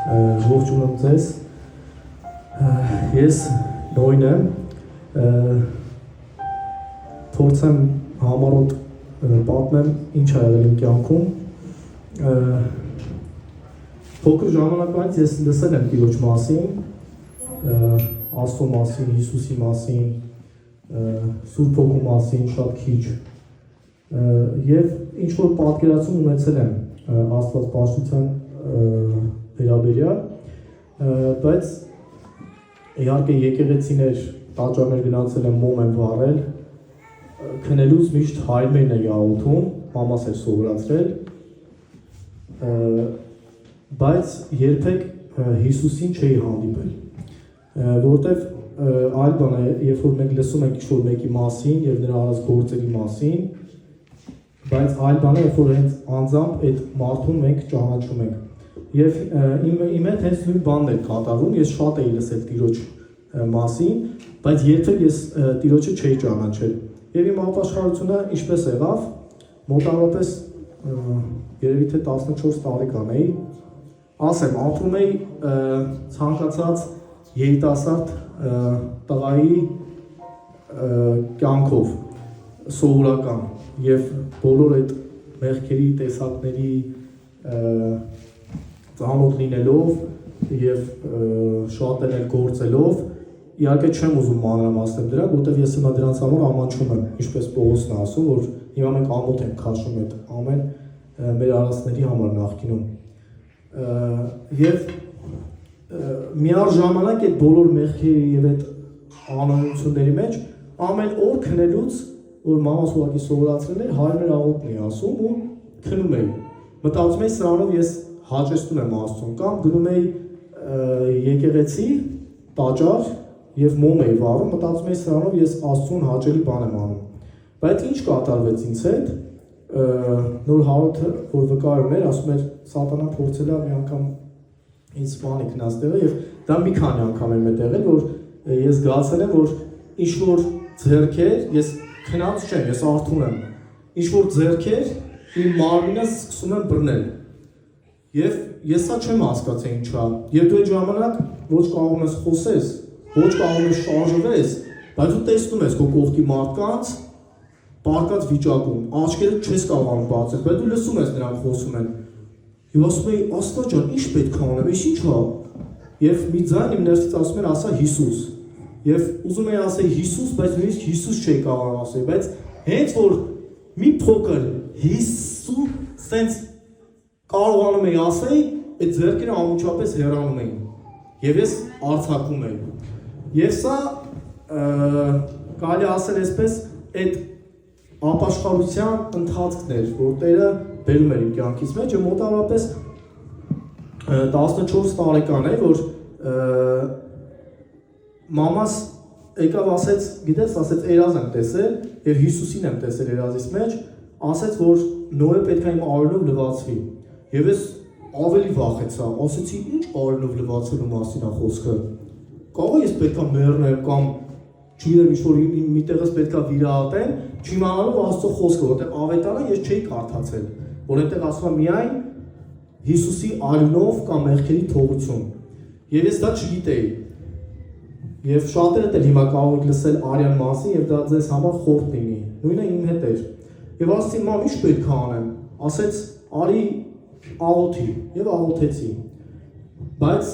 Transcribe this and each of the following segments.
Ողջունում ձեզ, ես նոյն եմ, փորձեմ համառոտ պատմեմ ինչ ա եղել իմ կյանքում, փոքր ժամանակվանից ես լսել եմ Տիրոջ մասին, Աստծո մասին, Հիսուսի մասին, Սուրբ Հոգու մասին շատ քիչ եւ ինչ որ պատկերացում ունեցել եմ Աստվածպաշտության վերաբերյալ, բայց իհարկե եկեղեցիներ, տաճարներ գնացել եմ, մոմ եմ վառել, քնելուց միշտ հայրմերն էի աղոթում, մամաս էր սովորացրել, բայց երբեք Հիսուսին չէի հանդիպել, որտեվ այլ բան է, երբ որ մենք լսում ենք ինչ-որ մեկի մասին եւ նրա արած գործերի մասին, բայց այլ բան է, երբ որ հենց անձամբ այդ մարդուն մենք ճանաչում ենք։ Եվ իմ հետ հենց նույն բանն էր կատարվում, ես շատ էի լսել Տիրոջ մասին, բայց երբեք ես Տիրոջը չէի ճանաչել։ Եվ իմ ապաշխարությունը ինչպես եղավ, մոտավորապես երևի թե 14 տարեկան էի, ասեմ, ապրում էի ցանկացած երիտասարդ տղայի կյանքով, սովորական, եւ բոլոր այդ մեղքերի տեսակների ծանոթ լինելով եւ շատ էլ գործելով, իհարկե չեմ ուզում մանրամասնել դրա, որտեղ ես հիմա դրանց համար ամանչում եմ, ինչպես Պողոսն է ասում, որ հիմա մենք ամոթ ենք քաշում այդ ամեն մեր արածների համար նախկինում։ Եվ միառժամանակ այդ բոլոր մեղքերի եւ այդ անօրենությունների մեջ ամեն օր քնելուց, որ մամաս ուղղակի սովորացրել էր, հայրներ աղոթն էի ասում ու քնում էի։ Մտածում էի սրանով ես հաճեցնում եմ Աստծուն, կամ գնում էի եկեղեցի, տաճար եւ մոմ էի վառում, մտածում էի սրանով ես Աստծուն հաճելի բան եմ անում։ Բայց ինչ կատարվեց ինձ հետ, նոր հարութը, որ վկայում էր, ասում էր սատանան փորձել է մի անգամ ինձ սպանի քնած տեղը եւ դա մի քանի անգամ էր մետ եղել, որ ես զգացել եմ, որ ինչ որ ձեռքեր, ես քնած չեմ, ես արթուն եմ, ինչ որ ձեռքեր իմ մարմինը սկսում են բռնել եւ ես սա չեմ հասկացել ինչա եւ դու այդ ժամանակ ոչ կարող ես խոսես, ոչ կարող ես շարժվես, բայց դու տեսնում ես քո կողքի մարդկանց պարկած վիճակում, աչքերը չես կարողանում բացել, բայց դու լսում ես նրանք խոսում են եւ ասում ես Աստված ջան, ինչ պետք է անեմ, ինչա եւ մի ձայն իմ ներսից ասում էր ասա Հիսուս եւ ուզում էի ասել Հիսուս, բայց նույնիսկ Հիսուս չէի կարող ասել, բայց հենց որ մի փոքր Հիսուս sense կարողանում էի ասել, այդ ձեռքերը անմիջապես հեռանում էին եւ ես արձակում էի։ Եվ սա կարելի ասել այսպես այդ ապաշխարության ընթացքն էր, որ Տերը բերում էր իմ կյանքից մեջ, եւ մոտավորապես 14 տարեկան է, որ մամաս եկավ ասեց, գիտես, ասեց Երազ եմ տեսել եւ Հիսուսին եմ տեսել Երազից մեջ, ասեց որ Նոյը պետք է իմ արյունով լվացվի։ Եվ ես ավելի վախեցա, ասեցի ինչ արյունով լվացելու մասին է խոսքը։ Կարող ես պետք է մեռնեմ կամ չգիտեմ ինչ որ միտեղս պետք է վիրահատեմ, չիմանալով Աստծո խոսքը, որտեղ ավետարանը ես չէի կարդացել, որ այնտեղ ասում է միայն Հիսուսի արյունով կամ մեղքերի թողություն։ Եվ ես դա չգիտեի։ Եվ շատերը դեռ հիմա կարող եք լսել արյան մասին եւ դա ձեզ համար խորտ լինի։ Նույնը իմ հետ էր։ Եվ ասեցի մամ, ինչ պետք է անեմ։ Ասեց արի աղոթի եւ աղոթեցի։ Բայց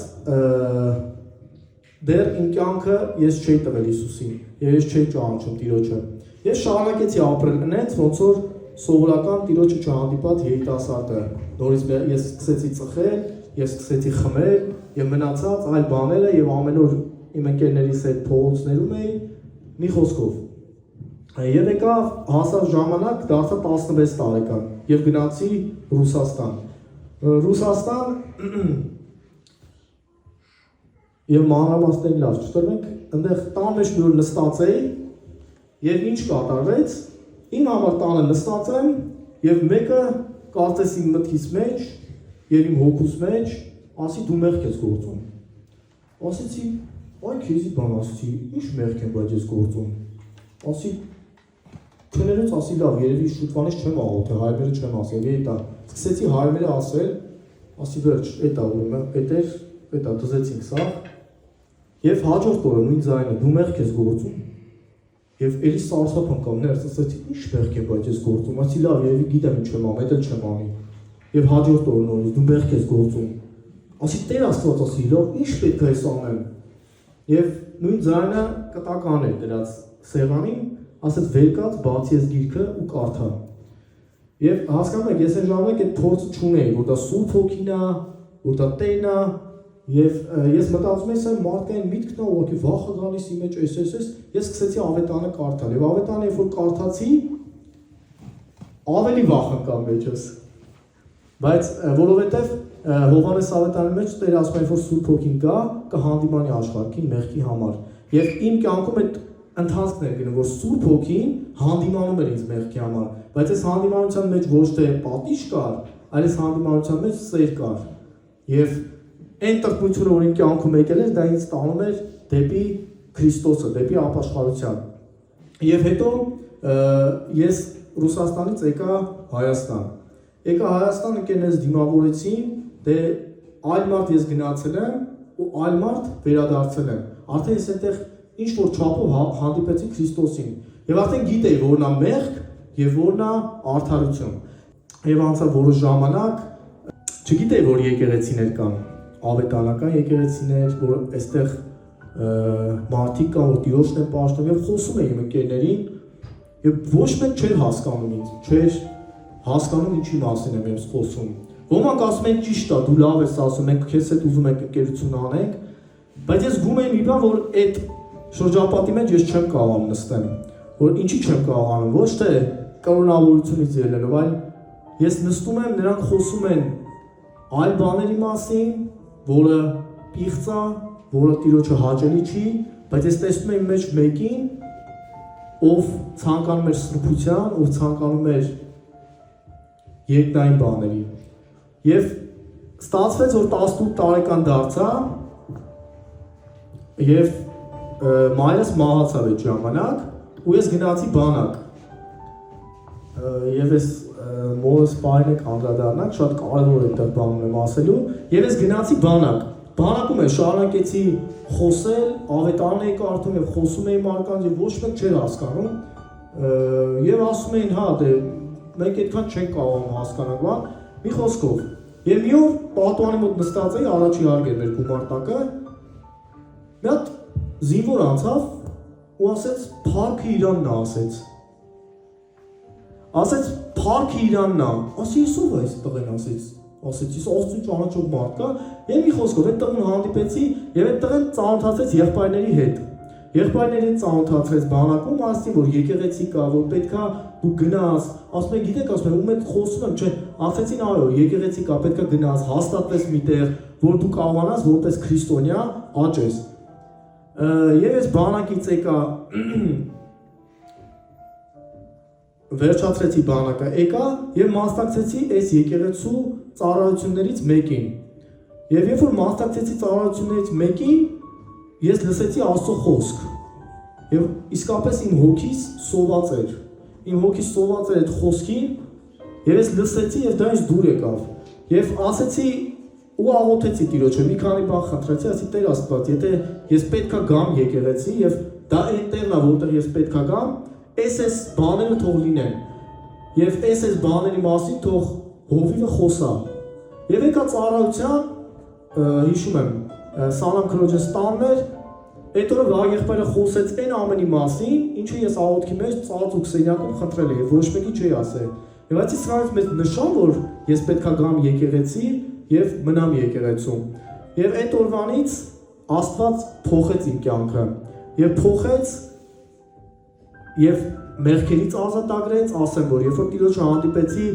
դեռ իմ կյանքը ես չէի տվել Հիսուսին եւ ես չէի ճանաչում Տիրոջը։ Ես շարունակեցի ապրել այնպես, ոնց որ սովորական Տիրոջը չհանդիպած երիտասարդը։ Նորից ես սկսեցի ծխել, ես սկսեցի խմել եւ մնացած այլ բաները եւ ամեն օր իմ ընկերներիս հետ փողոցներում էի, մի խոսքով։ Եվ եկավ հասավ ժամանակ, դարձա 16 տարեկան եւ գնացի Ռուսաստան։ Ռուսաստան եւ մանրամասների լավ չտրվենք, այնտեղ տան մեջ մի օր նստած էի եւ ինչ կատարվեց, իմ համար տանը նստած եմ եւ մեկը կարծես իմ մտքից մեջ եւ իմ հոգուս մեջ ասի դու մեղք ես գործում։ Ասեցի Այ քեզի բան ասեցի, ինչ մեղք եմ բայց ես գործում։ Ասի քնելուց ասի լավ, երևի շուտվանից չեմ աղոթել, հայրերը չեմ ասել, եի դա։ Սկսեցի հայրերը ասել, ասի վերջ, էդ ա ուրեմն, էդ էր Պետա դզեցինք սա։ Եվ հաջորդ օրը նույն ձայնը դու մեղք ես գործում։ Եվ էլի սարսափ անգամ ներս ասացի, ի՞նչ մեղք է բայց ես գործում։ Ասի լավ, երևի գիտեմ ինչ եմ անում, դա չեմ անի։ Եվ հաջորդ օրը նորից դու մեղք ես գործում։ Ասի Տեր Աստված ասի, լավ, ի՞նչ պետք է ես անեմ։ Եվ նույն ձայնը կտական էր դրած սեղանին, ասեց վեր կաց, բացի ես գիրքը ու կարդա։ Եվ հասկանում եք, ես այն ժամանակ այդ փորձը չունեի, որ դա Սուրբ Հոգին է, որ դա Տերն է, եւ ես մտածում եմ, սա մարդկային միտքն է, ուղղակի վախը գալիս իմ մեջ, ես սկսեցի ավետանը կարդալ։ Եվ ավետանը երբ որ կարդացի, ավելի վախ եկավ մեջս։ Բայց որովհետեւ Հովհաննես ավետարանի մեջ Տերը ասում է, որ Սուրբ Հոգին կա, կհանդիմանի աշխարհին մեղքի համար։ Եվ իմ կյանքում այդ ընթացքն էր գնում, որ Սուրբ Հոգին հանդիմանում էր ինձ մեղքի համար, բայց այս հանդիմանության մեջ ոչ թե պատիժ կար, այլ այս հանդիմանության մեջ սեր կար։ Եվ այն տրտմությունը, որ իմ կյանքում եկել էր, դա ինձ տանում էր դեպի Քրիստոսը, դեպի ապաշխարության։ Եվ հետո ես Ռուսաստանից եկա Հայաստան։ Եկա Հայաստան, ընկերներս դիմավորեցին, դե այլ մարդ ես գնացել եմ ու այլ մարդ վերադարձել եմ։ Արդեն ես այնտեղ ինչ որ չափով հանդիպեցի Քրիստոսին։ Եվ արդեն գիտեի, որն է մեղք եւ որն է արդարություն։ Եվ անցավ որոշ ժամանակ, չգիտեի, որ եկեղեցիներ կան, ավետարանական եկեղեցիներ, որ այստեղ մարդիկ կան, որ Տիրոջն են պաշտում, եւ խոսում էի իմ ընկերներին, եւ ոչ մեկ չէր հասկանում ինձ, չէր հասկանում ինչի մասին եմ ես խոսում։ Ոմանք ասում են ճիշտ է, դու լավ ես ասում, մենք քեզ հետ ուզում ենք ընկերություն անենք, բայց ես զգում եմ մի բան, որ այդ շրջապատի մեջ ես չեմ կարողանում նստեմ, որ ինչի չեմ կարողանում, ոչ թե կրոնավորությունից ելնելով, այլ ես նստում եմ, նրանք խոսում են այլ բաների մասին, որը պիղծ է, որը Տիրոջը հաճելի չի, բայց ես տեսնում եմ մեջ մեկին, ով ցանկանում էր սրբության, ով ցանկանում էր երկնային բաների։ Եվ ստացվեց, որ 18 տարեկան դարձա եւ մայրս մահացավ այդ ժամանակ ու ես գնացի բանակ։ Եվ ես մորս պայնեք անդրադառնանք, շատ կարևոր է դա բանն եմ ասելու, եւ ես գնացի բանակ։ Բանակում ես շարունակեցի խոսել, ավետարան էի կարդում եւ խոսում էի մարդկանց եւ ոչ մեկ չէր հասկանում։ Եվ ասում էին, հա, դե մենք այդքան չենք կարողանում հասկանալ, բան, մի խոսքով։ Եվ մի օր պատուանի մոտ նստած էի, առաջի հարգեր մեր գումարտակը։ Մի հատ զինվոր անցավ ու ասեց, «Փառքը Իրանն է», ասեց։ Ասեց, «Փառքը Իրանն է», ասի, «Ես ով է այս տղեն», ասեց։ Ասեցի, «Աստծուն ճանաչող մարդ կա», եւ մի խոսքով այդ տղուն հանդիպեցի եւ այդ տղեն ծանոթացեց եղբայրների հետ։ Եղբայրներին ծանոթացրեց բանակում, ասեցին, որ եկեղեցի կա, որ պետքա դու գնաս, ասում են, գիտեք, ասում են, ում հետ խոսում եմ, չէ, ասեցին, այո, եկեղեցի կա, պետքա գնաս, հաստատվես միտեղ, որ դու կարողանաս որպես քրիստոնյա աճես։ Եվ ես բանակից եկա, վերջացրեցի բանակը, եկա եւ մասնակցեցի այս եկեղեցու ծառայություններից մեկին։ Եվ երբ որ մասնակցեցի ծառայություններից մեկին, ես լսեցի Աստծո խոսք։ Եվ իսկապես իմ հոգիս սոված էր։ Իմ հոգիս սոված էր այդ խոսքին, եւ ես լսեցի եւ դա ինձ դուր եկավ։ Եվ ասեցի ու աղոթեցի Տիրոջը, մի քանի բան խնդրեցի, ասի Տեր Աստված, եթե ես պետքա գամ եկեղեցի եւ դա այն տեղն է, որտեղ ես պետքա գամ, այս բաները թող լինեն։ Եվ այս բաների մասին թող հովիվը խոսա։ Եվ եկա ծառայության, հիշում եմ, Սանամ քրոջս տանն էր, այդ օրը վաղ եղբայրը խոսեց այն ամենի մասին, ինչը ես աղոթքի մեջ ծածուկ սենյակում խնդրել էի, ոչ մեկի չէի ասել։ Եվ այդից սրանից մեծ նշան, որ ես պետքա գամ եկեղեցի եւ մնամ եկեղեցում։ Եվ այդ օրվանից Աստված փոխեց իմ կյանքը եւ փոխեց եւ մեղքերից ազատագրեց, ասեմ, որ երբ որ Տիրոջը հանդիպեցի,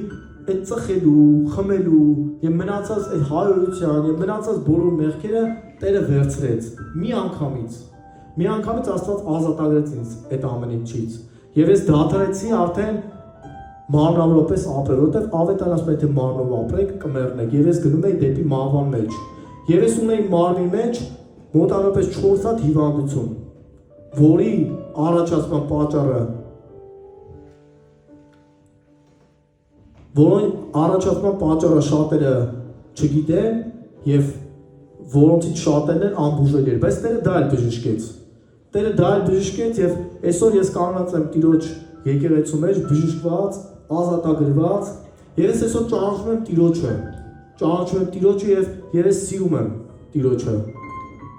այդ ծխելու, խմելու եւ մնացած այդ հայրության եւ մնացած բոլոր մեղքերը Տերը վերցրեց մի անգամից Աստված ազատագրեց ինձ այդ ամենից։ Եվ ես դադարեցի արդեն մարմնավորապես ապրել, որտեղ ավետարան ասում է, թե մարմնով ապրեք, կմեռնեք, եւ ես գնում էի դեպի մահվան մեջ։ Եվ ես ունեի մարմնի մեջ մոտավորապես 4 հատ հիվանդություն, որի առաջացման պատճառը որոնց առաջացման պատճառը շատերը չգիտեն եւ որոնցից շատերն են անբուժելի էր, բայց Տերը դա էլ բժշկեց։ Տերը դա էլ բժշկեց եւ այսօր ես կանոնած եմ Տիրոջ եկեղեցու մեջ բժշկված, ազատագրված, եւ ես այսօր ճանաչում եմ Տիրոջը։ Ճանաչում եմ Տիրոջը եւ ես սիրում եմ Տիրոջը,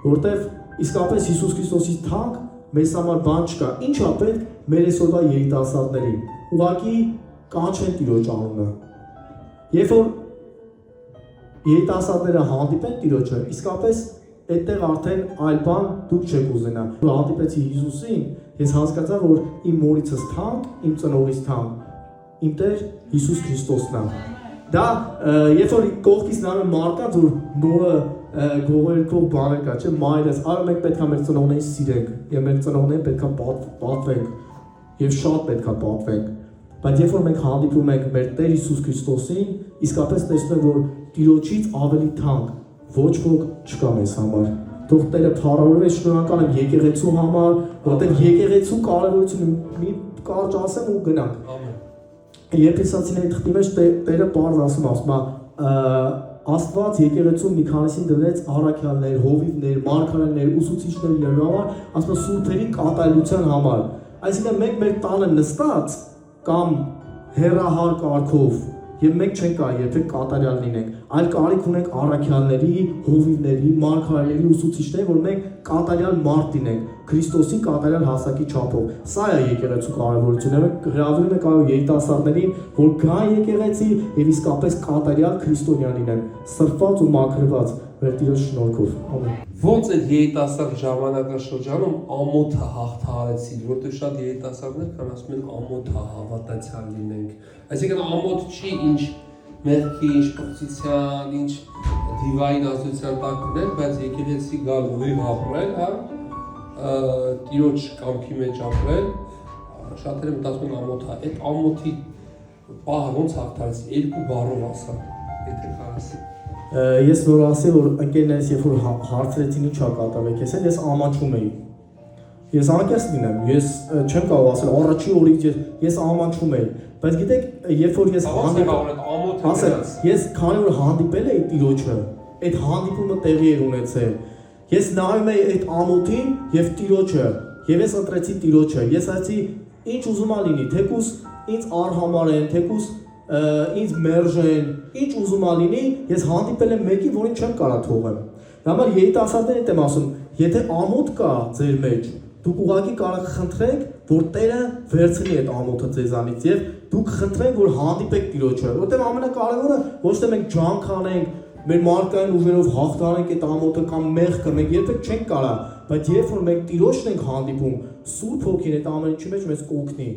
որտեվ իսկապես Հիսուս Քրիստոսի թանկ մեզ համար բան չկա։ Ինչա պետք մեր այսօրվա երիտասարդներին։ Ուղղակի կանչեն Տիրոջ անունը։ Երբ որ երիտասարդները հանդիպեն Տիրոջը, իսկապես այդտեղ արդեն այլ բան դուք չեք ուզենա։ Հանդիպեցի Հիսուսին, ես հասկացա, որ իմ մորիցս թանկ, իմ ծնողից թանկ, իմ Տեր Հիսուս Քրիստոսն է։ Դա երբ որ կողքից նայում եմ մարդկանց, որ մորը գողերքով բաներ կա, չէ՞, մայրս, այո, մենք պետք է մեր ծնողներին սիրենք, եւ մեր ծնողներին պետք է պատվենք, եւ շատ պետք է պատվենք։ Բայց երբ որ մենք հանդիպում ենք մեր Տեր Հիսուս Քրիստոսին, իսկապես տեսնում ենք, որ Տիրոջից ավելի թանկ ոչ ոք չկա մեզ համար։ Թող Տերը փառավորվի, շնորհակալ եմ եկեղեցու համար, որտեղ եկեղեցու կարևորությունը մի կարճ ասեմ ու գնանք։ Ամեն։ Եփեսացիների թղթի մեջ Տերը պարզ ասում է, Աստված եկեղեցու մի քանիսին դրեց առաքյալներ, հովիվներ, մարգարեներ, ուսուցիչներ լինելու համար, ասում է սուրբերի կատարելության համար։ Այսինքն մենք մեր տանը նստած կամ հեռահար կարգով եւ մենք չենք կարող երբեք կատարյալ լինենք, այլ կարիք ունենք առաքյալների, հովիվների, մարգարեների, ուսուցիչների, որ մենք կատարյալ մարդ լինենք, Քրիստոսի կատարյալ հասակի չափով։ Սա է եկեղեցու կարևորությունը։ Հրավիրում եք այո երիտասարդներին, որ գան եկեղեցի եւ իսկապես կատարյալ քրիստոնյա լինեն, սրբված ու մաքրված մեր Տիրոջ շնորհքով։ Ամեն։ Ոնց այդ երիտասարդ ժամանակաշրջանում ամոթը հաղթահարեցին, որտեղ շատ երիտասարդներ կան ասում են ամոթը հավատացյալ լինենք։ Այսինքն ամոթ չի ինչ մեղքի, ինչ պղծության, ինչ դիվային ազդեցության տակ ունել, բայց եկեղեցի գալ ուղիղ ապրել, հա, Տիրոջ կամքի մեջ ապրել, շատերը մտածում են ամոթը, այդ ամոթի պահը ոնց հաղթահարեցին, երկու բառով ասա, եթե կարաս։ Ես նոր ասի, որ ընկերներս երբ որ հարցրեցին ինչա կատարվեք, ես ամանչում էի։ Ես անկեղծ լինեմ, ես չեմ կարող ասել առաջի օրից ես ամանչում էի, բայց գիտեք, երբ որ ես քանի որ հանդիպել էի Տիրոջը, այդ հանդիպումը տեղի էր ունեցել։ Ես նայում էի այդ ամոթին եւ Տիրոջը, եւ ես ընտրեցի Տիրոջը։ Ես ասացի, ինչ ուզում ա լինի, թեկուզ ինձ արհամարեն, թեկուզ ինձ մերժեն, ինչ ուզում ա լինի, ես հանդիպել եմ մեկի, որին չեմ կարող թողեմ։ Դա համար երիտասարդներին եմ ասում, եթե ամոթ կա ձեր մեջ, դուք ուղղակի կարող խնդրեք, որ Տերը վերցնի այդ ամոթը ձեզանից եւ դուք խնդրեք, որ հանդիպեք Տիրոջը, որտեղ ամենակարևորը ոչ թե մենք ջանք անենք, մեր մարկային ուժերով հաղթանենք այդ ամոթը կամ մեղքը, մենք երբեք չենք կարող, բայց երբ որ մենք Տիրոջն ենք հանդիպում, Սուրբ Հոգին այդ ամեն ինչի մեջ մեզ կօգնի։